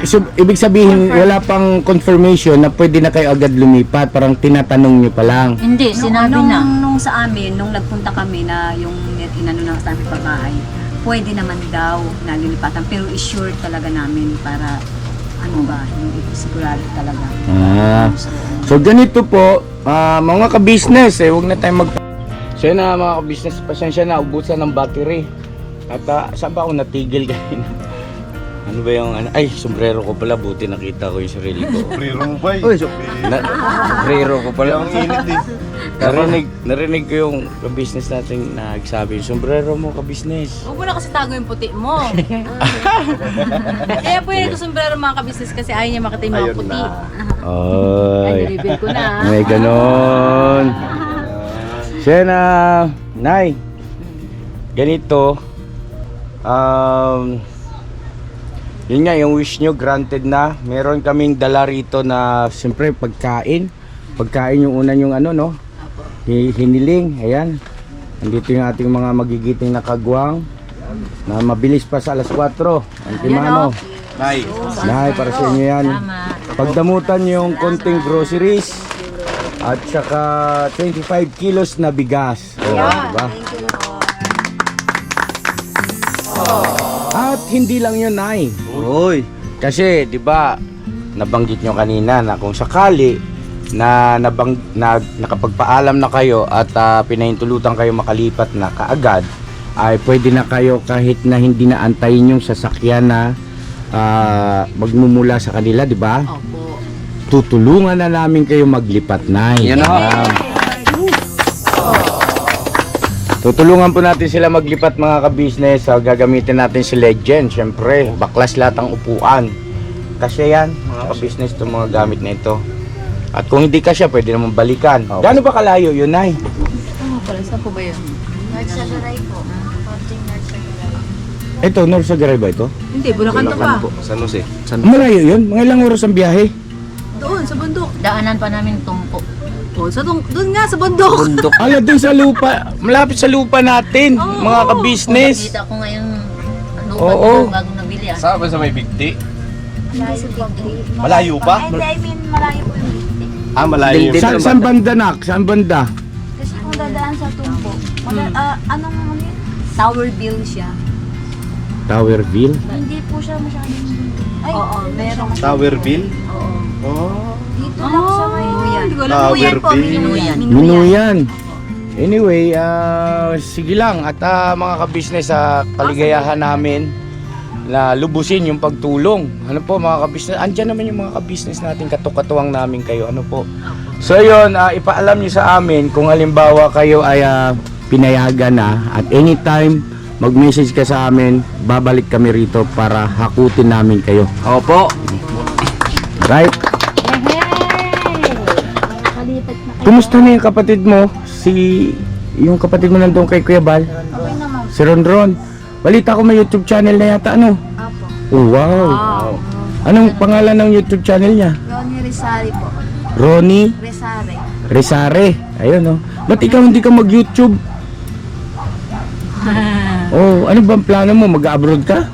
Speaker 2: So, ibig sabihin, wala pang confirmation na pwede na kayo agad lumipat. Parang tinatanong nyo pa lang.
Speaker 6: hindi, sinabi na.
Speaker 7: Nung sa amin, nung nagpunta kami na yung inano na sa aming babae, pwede naman daw na lilipatan. Pero i-sure talaga namin para yung sigurado talaga.
Speaker 2: So ganito po, mga ka-business, huwag na tayo So yun na mga ka-business, pasensya na, ubusan ng battery. At saan ba ako natigil kanina? Ano ba yung ay, sombrero ko pala, buti nakita ko yung sarili ko.
Speaker 3: Prero mo ba?
Speaker 2: Sombrero ko pala.
Speaker 3: Ang init eh.
Speaker 2: Narinig ko yung ka-business natin nagsabi, sombrero mo ka-business.
Speaker 1: Huwag mo na kasi tago yung puti mo. Kaya po yun sombrero mga kabisnes kasi ayaw niya makita yung mga
Speaker 3: Ayun
Speaker 1: puti.
Speaker 3: na.
Speaker 1: Ay,
Speaker 2: Ay,
Speaker 1: nireveal ko na.
Speaker 2: may ganon. Siya na, Nay, ganito, yun nga, yung wish nyo granted na. Meron kaming dala rito na siyempre pagkain yung una yung hiniling. Ayan, andito yung ating mga magigiting na kagwang na mabilis pa sa alas 4. Antimano.
Speaker 3: Nay.
Speaker 2: Nay, para sa inyo yan.
Speaker 6: Tama.
Speaker 2: Pagdamutan yung konting groceries at saka 25 kilos na bigas. Diba? At hindi lang yun, Nay.
Speaker 3: Oy.
Speaker 2: Kasi, di ba, nabanggit nyo kanina na kung sakali na nakapagpaalam na kayo at pinahintulutan kayo makalipat na kaagad, ay pwede na kayo kahit na hindi na antayin yung sasakyan na magmumula sa kanila, di ba?
Speaker 1: Opo.
Speaker 2: Tutulungan na namin kayo maglipat, Nay.
Speaker 3: Yan na.
Speaker 2: Tutulungan po natin sila maglipat mga ka-business. Gagamitin natin si Legend, syempre. Baklas lahat ang upuan. Kasi yan, mga ka-business, itong mga gamit na ito. At kung hindi kasya, pwede naman balikan. Gaano ba kalayo yun, Nay?
Speaker 1: Pala, saan po ba yun?
Speaker 2: Ito, North Sagaray ba ito?
Speaker 1: Hindi, Bulacan to pa.
Speaker 3: San Jose.
Speaker 2: Malayo yun? Mga ilang oras ang biyahe?
Speaker 1: Doon, sa bundok.
Speaker 6: Daanan pa namin tumpo.
Speaker 1: Oh, doon nga, sa bundok.
Speaker 2: Ala, dun sa lupa. Malapit sa lupa natin, mga ka-business.
Speaker 6: Nakita ko ngayon,
Speaker 2: Oo.
Speaker 6: bago nabili ah.
Speaker 3: Saan ba sa may bigti? Malayo pa?
Speaker 8: Hindi, I mean, malayo po yung bigti.
Speaker 3: Malayo yung
Speaker 2: Saan banda, Nak? Saan banda?
Speaker 8: Kasi kung dadaan sa Tumbo, anong ano yun?
Speaker 7: Towerville siya.
Speaker 2: Towerville?
Speaker 8: Hindi po siya masyadong... Ay,
Speaker 7: Oo, meron.
Speaker 3: Towerville?
Speaker 7: Oo.
Speaker 3: Oh.
Speaker 8: dito lang sa may...
Speaker 1: Hindi ko alam.
Speaker 8: Minuyan po,
Speaker 3: Towerville.
Speaker 8: Minuyan.
Speaker 2: Minuyan. Anyway, sige lang. At mga ka-business, kaligayahan namin na lubusin yung pagtulong. Ano po mga ka-business, andyan naman yung mga ka-business natin, katukatuwang namin kayo. Ano po? So yun, ipaalam nyo sa amin kung halimbawa kayo ay pinayagan na at anytime mag-message ka sa amin, babalik kami rito para hakutin namin kayo.
Speaker 3: Opo.
Speaker 2: Right? Kumusta na yung kapatid mo? Yung kapatid mo nandun kay Kuya Bal?
Speaker 8: Okay naman.
Speaker 2: Si Ronron. Balita ko may YouTube channel na yata, ano?
Speaker 8: Apo.
Speaker 2: Oh, wow. Anong pangalan ng YouTube channel niya?
Speaker 8: Ronnie Rizali po.
Speaker 2: Ronnie
Speaker 8: Resare.
Speaker 2: Resare. Ayun, oh. Ba't ikaw hindi ka mag-YouTube? Oh, ano bang plano mo? Mag-abroad ka?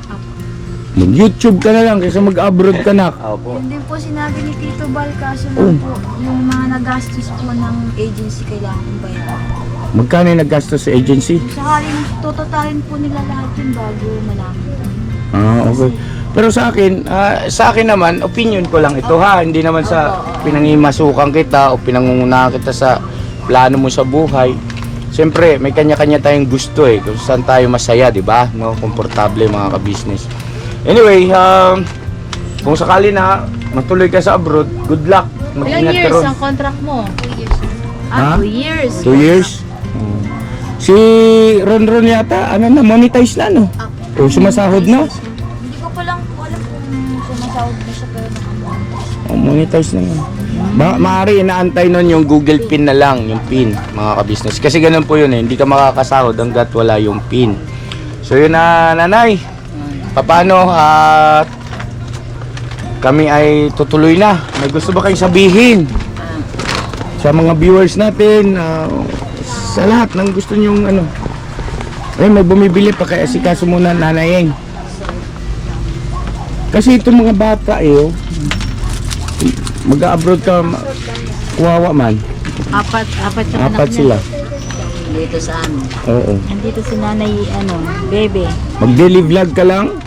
Speaker 2: Mag-YouTube ka na lang kaysa mag-abroad ka na.
Speaker 3: Opo.
Speaker 8: Hindi po sinabi ni Tito Bal kaso lang po yung mga nagastos po ng agency kailangan kong bayaran.
Speaker 2: Magkano yung naggastos sa agency?
Speaker 8: Sakaling tututalin po nila lahat yun bago malaman.
Speaker 2: Okay. Pero sa akin naman, opinion ko lang ito ha. Hindi naman sa pinangimasukan kita o pinangungunahan kita sa plano mo sa buhay. Siyempre, may kanya-kanya tayong gusto kung saan tayo masaya, di ba? No, komportable mga ka-business. Anyway, kung sakali na matuloy ka sa abroad, good luck.
Speaker 1: Ilang
Speaker 2: Mag-ingat ka
Speaker 1: years
Speaker 2: ron.
Speaker 1: ang contract mo? 2 years.
Speaker 2: Ha?
Speaker 1: 2 years.
Speaker 2: 2 years? Si Ron yata, ano na, monetize na, no? O sumasahod na?
Speaker 8: Hindi ko pa lang po alam kung sumasahod na siya pero nakamonetize.
Speaker 2: O, monetize na yun. Maaari inaantay nun yung Google Pin na lang, yung PIN, mga ka-business. Kasi ganun po yun hindi ka makakasahod hanggat wala yung PIN. So yun na, nanay. Paano kami ay tutuloy na. May gusto ba kayong sabihin sa mga viewers natin, sa lahat ng gusto nyong ano? May bumibili pa kaya asikaso muna nanayeng. Kasi itong mga bata mag-abroad ka, kuwawa man.
Speaker 1: Apat yung
Speaker 2: Apat
Speaker 1: anak niya.
Speaker 2: sila.
Speaker 6: Dito sa amin.
Speaker 2: Oo.
Speaker 1: Nandito si nanay, bebe.
Speaker 2: Mag-daily vlog ka lang.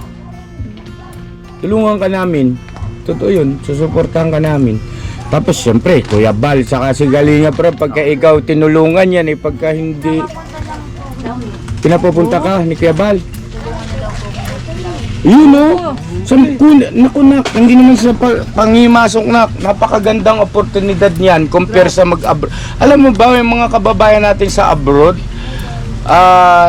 Speaker 2: Tulungan ka namin. Totoo yun, susuportahan ka namin. Tapos siyempre, Kuya Bal, saka si Galinga Prab, pagka ikaw tinulungan yan pagka hindi pinapupunta ka ni Kuya Bal. Yun naku nak, hindi naman sa pangimasok nak, napakagandang oportunidad niyan compare sa mag-abroad. Alam mo ba yung mga kababayan natin sa abroad,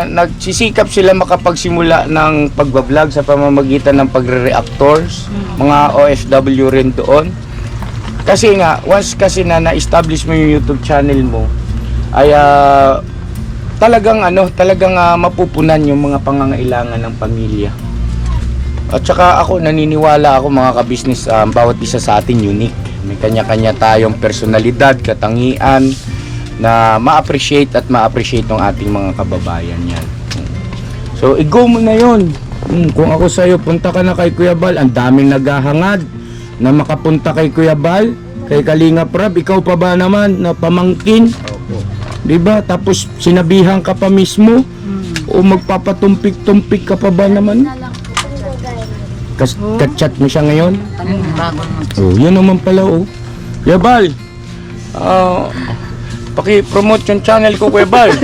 Speaker 2: nagsisikap sila makapagsimula ng pagbablog sa pamamagitan ng pagre-reactors, mga OFW rin doon. Kasi nga, once kasi na-establish mo yung YouTube channel mo, ay talagang mapupunan yung mga pangangailangan ng pamilya. At saka ako, naniniwala ako mga ka-business, bawat isa sa atin unique. May kanya-kanya tayong personalidad, katangian, na ma-appreciate at ma-appreciate ng ating mga kababayan yan. So, i-go mo na yun. Kung ako sa'yo, punta ka na kay Kuya Bal. Ang daming naghahangad na makapunta kay Kuya Bal, kay Kalinga Prab. Ikaw pa ba naman na pamangkin?
Speaker 3: Opo.
Speaker 2: Diba? Tapos sinabihan ka pa mismo? O magpapatumpik-tumpik ka pa ba naman? Kat-chat mo siya ngayon?
Speaker 6: Bago mo.
Speaker 2: Oh, yun naman pala Kuya Bal, paki-promote yung channel ko, Kuya Bal.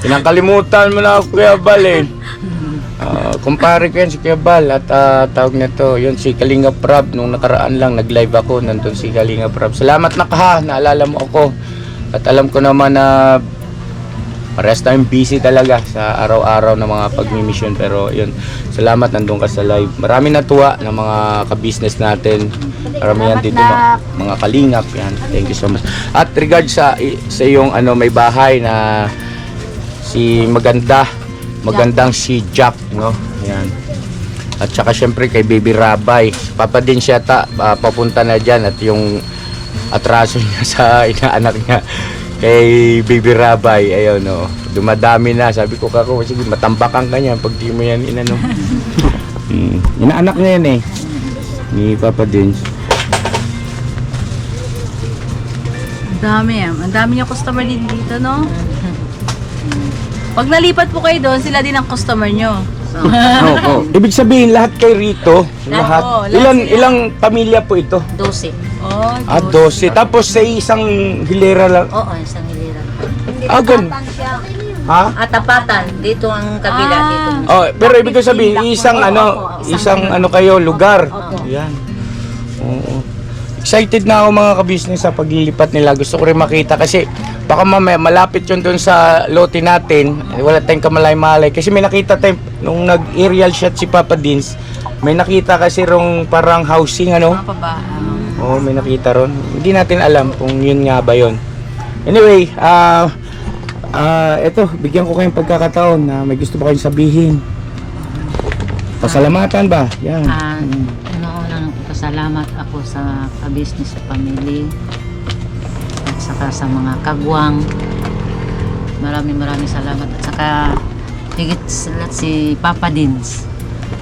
Speaker 2: Pinakalimutan mo na ako, Kuya Bal kumpare ko yan si Kuya Bal at tawag na to, yun si Kalinga Prab. Nung nakaraan lang, nag-live ako, nandun si Kalinga Prab. Salamat na ka, naalala mo ako. At alam ko naman na parehas tayong busy talaga sa araw-araw na mga pagmi-mission, pero yun, salamat nandun ka sa live. Marami natuwa ng mga ka-business natin. Marami yan dito mga kalingap yan. Thank you so much. At regard sa iyong may bahay na si magandang si Jack, no? Yan. At saka syempre kay Baby Rabay. Papa din siya papunta na diyan at yung atraso niya sa inaanak niya kay Baby Rabay, ayun dumadami na. Sabi ko kako, sige matambakan ka niyan pag di mo yan inano. Inaanak niya yan ni Papa Dins.
Speaker 1: Ang dami niya customer din dito, no? Pag nalipat po kayo doon, sila din ang customer nyo.
Speaker 2: Ibig sabihin lahat kay rito, lahat. Ilang pamilya po ito?
Speaker 6: 12.
Speaker 2: 12. Tapos sa isang hilera lang.
Speaker 6: Oo, isang hilera.
Speaker 2: Ganun. Ha?
Speaker 6: At tapatan, dito ang kabila, dito.
Speaker 2: Oh, pero ibig ko sabihin, isang kayo, lugar. Yan. Oo. Excited na ako mga ka-business sa paglilipat nila. Gusto ko rin makita kasi baka mamaya malapit yun doon sa lote natin. Wala tayong kamalay-malay. Kasi may nakita tayo, nung nag-aerial shot si Papa Dins, may nakita kasi rong parang housing, ano?
Speaker 1: Mga pa ba?
Speaker 2: Oo, may nakita ron. Hindi natin alam kung yun nga ba yun. Anyway, eto, bigyan ko kayong pagkakataon na may gusto ba kayong sabihin. Pasalamatan ba? Yan.
Speaker 6: Unang pasalamat ako sa ka-business family at saka sa mga kagwang. Maraming salamat at saka higit sa lahat si Papa Dins.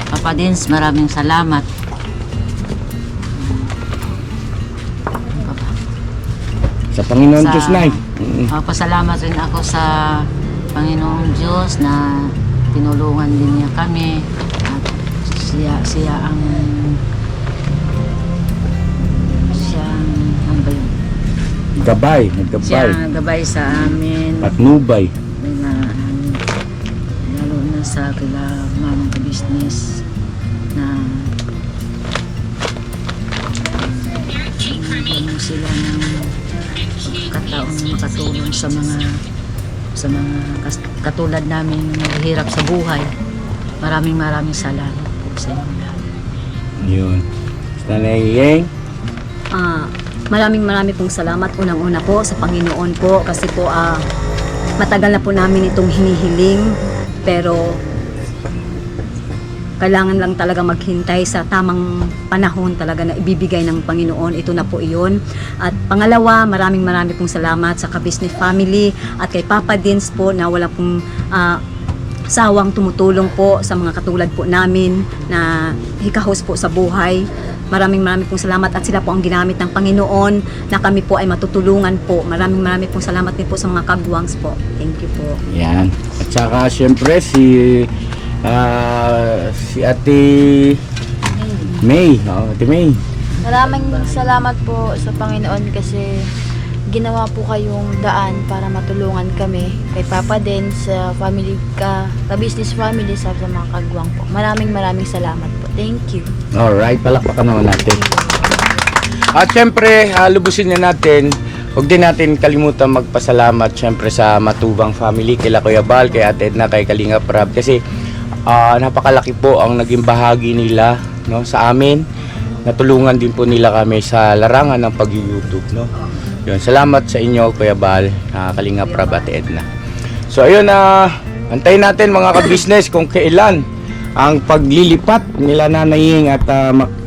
Speaker 6: Papa Dins, maraming salamat. Ano pa ba?
Speaker 2: Sa Panginoon Diyos na
Speaker 6: Pasalamat rin ako sa Panginoong Diyos na tinulungan din niya kami at siya ang ano ba yun?
Speaker 2: Gabay,
Speaker 6: Siya
Speaker 2: naggabay.
Speaker 6: ang gabay sa amin
Speaker 2: Patnubay.
Speaker 6: lalo na sa kila mamang ka-business na bigyan sila ng kataong makatulong sa mga katulad namin na hirap sa buhay. Maraming salamat po sa inyo lahat.
Speaker 2: Yun. Nanay Yeng.
Speaker 7: Maraming pong salamat unang-una po sa Panginoon po kasi po matagal na po namin itong hinihiling pero kailangan lang talaga maghintay sa tamang panahon talaga na ibibigay ng Panginoon. Ito na po iyon. At pangalawa, maraming pong salamat sa ka-business family at kay Papa Dins po na wala pong sawang tumutulong po sa mga katulad po namin na hikahos po sa buhay. Maraming pong salamat at sila po ang ginamit ng Panginoon na kami po ay matutulungan po. Maraming pong salamat din po sa mga kagwangs po. Thank you po.
Speaker 2: Yan. At saka syempre si Ate May. Ate May.
Speaker 8: Maraming salamat po sa Panginoon kasi ginawa po kayong daan para matulungan kami kay Papa din sa family ka-business family sa mga kagwang po. Maraming salamat po. Thank you.
Speaker 2: Alright, palakpakan naman natin. At syempre, lubusin na natin. Huwag din natin kalimutan magpasalamat syempre sa Matubang family, kila Kuya Bal, kay Ate Edna, kay Kalinga Prab kasi napakalaki po ang naging bahagi nila, no, sa amin. Natulungan din po nila kami sa larangan ng pag-YouTube, no. Yun, salamat sa inyo Kuya Bal, Kalinga Prab, Ate Edna. So ayun, antayin natin mga ka-business kung kailan ang paglilipat nila Nanay Yeng at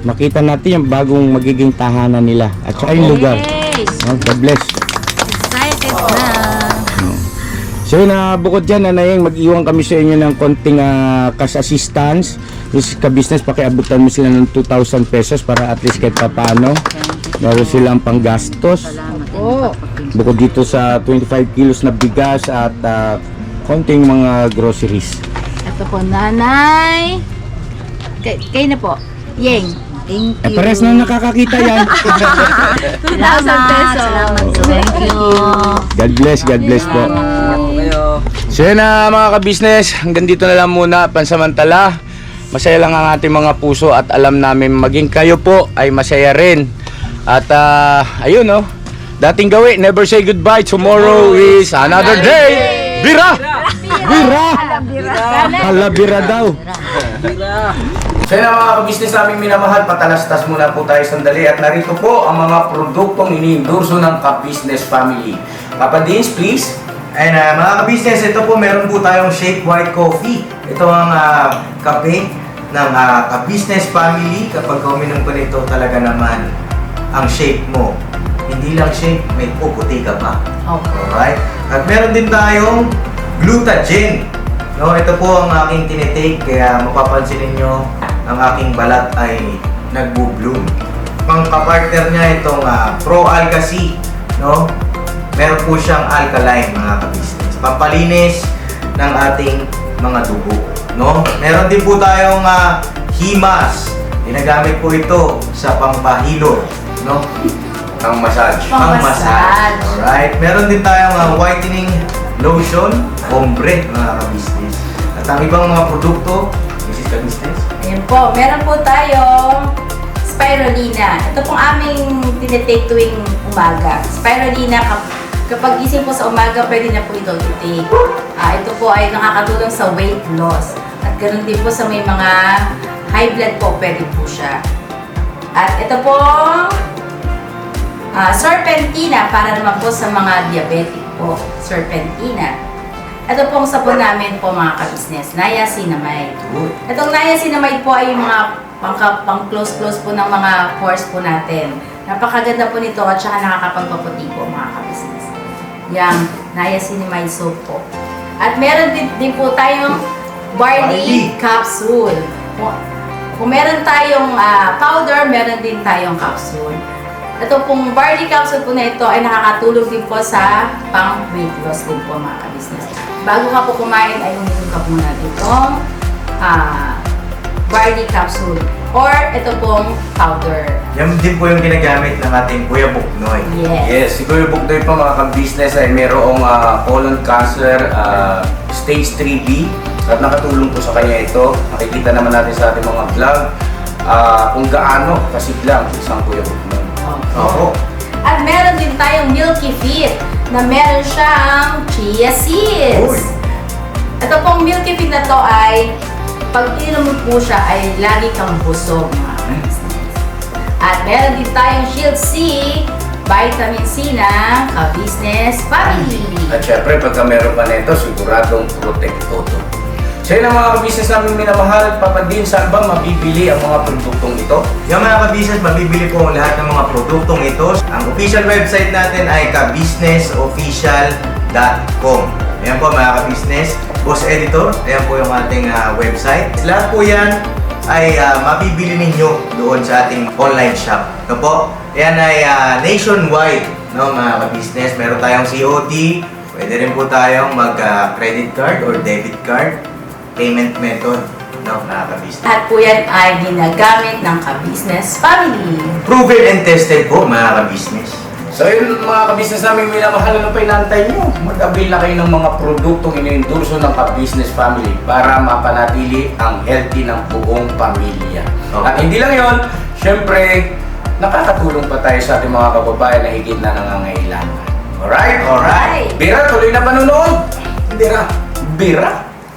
Speaker 2: makita natin yung bagong magiging tahanan nila at saka yung lugar. God bless.
Speaker 5: Excited na.
Speaker 2: So yun, bukod dyan Nanay Yeng, mag-iwan kami sa inyo ng konting cash assistance. This ka-business, pakiabutan mo sila ng 2,000 pesos para at least kahit paano meron silang panggastos. Bukod dito sa 25 kilos na bigas at konting mga groceries.
Speaker 1: Ito po, Nanay. Kayo na po. Yeng.
Speaker 7: Thank you.
Speaker 2: Pares na nakakakita yan.
Speaker 1: 2,000 pesos.
Speaker 6: Thank you.
Speaker 2: God bless po. So yun mga ka-business, hanggang dito na lang muna pansamantala. Masaya lang ang ating mga puso at alam namin maging kayo po ay masaya rin. At ayun dating gawin, never say goodbye. Tomorrow is another day. Bira! Bira! Hala, bira daw. So yun mga ka-business naming minamahal, patalastas muna po tayo sandali at narito po ang mga produktong iniendorso ng ka-business family. Papa Dins, please.
Speaker 4: And mga ka-business, ito po meron po tayong Shake White Coffee. Ito ang kape ng ka-business family. Kapag uminom ko nito talaga naman ang shake mo. Hindi lang shake, may puputi ka pa.
Speaker 5: Okay.
Speaker 4: Alright? At meron din tayong Glutagen. No, ito po ang aking tinitake kaya mapapansin niyo ang aking balat ay nagbo-bloom. Pang-partner niya itong Pro Alga C, no? Meron po siyang alkaline mga ka-business. Pampalinis ng ating mga dugo, no? Meron din po tayong Himas. Ginagamit po ito sa pampahilo, no?
Speaker 2: Ang massage.
Speaker 4: Pang-massage. Alright. Meron din tayong whitening lotion. hombre, mga ka-business. At ang ibang mga produkto, Mrs. Ka-business,
Speaker 5: Ayan po, meron po tayong spirulina. Ito pong aming tinitake tuwing umaga. Spirulina, kapag gising po sa umaga, pwede na po ito i-take. Ito po ay nakakatulong sa weight loss. At ganoon din po sa may mga high blood po, pwede po siya. At ito pong serpentina, para naman po sa mga diabetic po. Serpentina. Ito pong sabon namin po mga ka-business, niacinamide. Itong niacinamide po ay yung mga pang-close po ng mga pores po natin. Napakaganda po nito at saka nakakapagpaputi po mga ka-business. Yung niacinamide soap po. At meron din po tayong barley capsule. Kung meron tayong powder, meron din tayong capsule. Ito pong barley capsule po na ito ay nakakatulong din po sa pang-weight loss din po mga ka-business. Bago ka po kumain ay uminom ka muna itong barley capsule or ito pong powder.
Speaker 4: yan din po yung ginagamit ng ating Kuya Buknoy.
Speaker 5: Yes.
Speaker 2: Si Kuya Buknoy po mga ka-business ay merong colon cancer stage 3B at nakatulong po sa kanya ito. Nakikita naman natin sa ating mga vlog kung gaano kasiglang isang Kuya Buknoy.
Speaker 4: Oo.
Speaker 5: At meron din tayong Milky Fit na meron siyang chia seeds.
Speaker 4: Uy.
Speaker 5: Ito pong Milky Fit na to ay pag ininom mo po siya ay lagi kang busog mga ka-business. At meron din tayong Shield C, vitamin C na ka-business family.
Speaker 2: At syempre, pagka meron ka nito, siguradong protekto to. So yun ang mga ka-business namin minamahal at papadin, saan ba mabibili ang mga produktong ito?
Speaker 4: Yung mga ka-business, mabibili po ang lahat ng mga produktong ito. Ang official website natin ay kabusinessofficial.com. Ayan po mga ka-business. Boss Editor, ayan po yung ating website. Lahat po yan ay mabibili ninyo doon sa ating online shop. No po? Ayan ay nationwide, no, mga ka-business. Meron tayong COD, pwede rin po tayong mag-credit card or debit card payment method, no, mga ka-business.
Speaker 5: At po yan ay ginagamit ng ka-business family.
Speaker 4: Proven and tested po, mga ka-business.
Speaker 2: So yun mga ka-business namin minamahal, ano pa inantay nyo? Mag-avail na kayo ng mga produktong iniendorso ng ka-business family para mapanatili ang healthy ng buong pamilya.
Speaker 4: Okay.
Speaker 2: At hindi lang yun, syempre, nakakatulong pa tayo sa ating mga kababayan na higit na nangangailangan. Alright?
Speaker 5: Alright.
Speaker 2: Bira, tuloy na panunood! Bira!